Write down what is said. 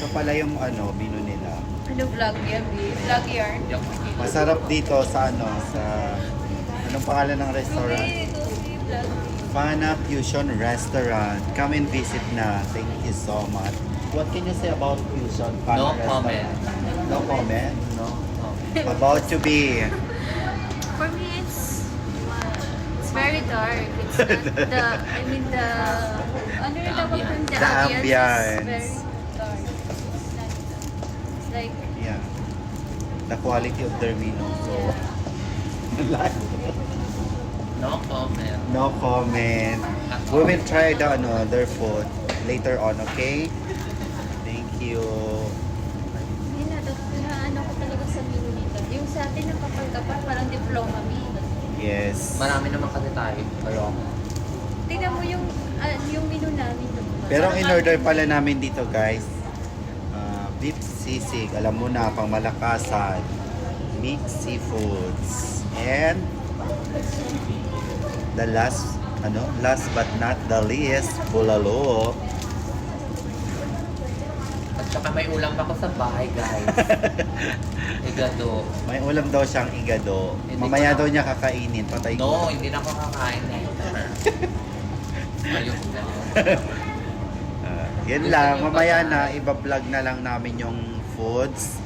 Ito pala yung ano, menu nila. Ano vlog yan, babe? Vlog yarn. Masarap dito sa ano, sa... Anong pangalan ng restaurant? Go see vlog. Fana Fusion Restaurant. Come and visit na. Thank you so much. What can you say about Fusion Fana No Restaurant? comment. No comment? No. About to be. For me, it's very dark. It's not the, I mean the, ano yung tawag dun? The The ambience ambience. is very dark. It's not, it's like, Yeah. The quality of their menu. So, No comment. no comment. We will try the ano, their food later on, okay? Thank you. yun na ano ko talaga sa menu nito. Yung sa atin ng kapal-kapal, parang diploma me. Yes. Marami naman kasi tayo. Pero, Tingnan mo yung menu namin. Pero ang in-order pala namin dito, guys, beef sisig, alam mo na, pang malakasan, mixed seafoods, and the last but not the least, bulalo. at saka may ulam pa ko sa bahay, guys. Igado. May ulam daw siyang igado. Hindi Mamaya ko na- daw niya kakainin, patay ko. No, hindi na ako kakain eh. Ayun na. Yan lang, mamaya na, iba-vlog na lang namin yung foods.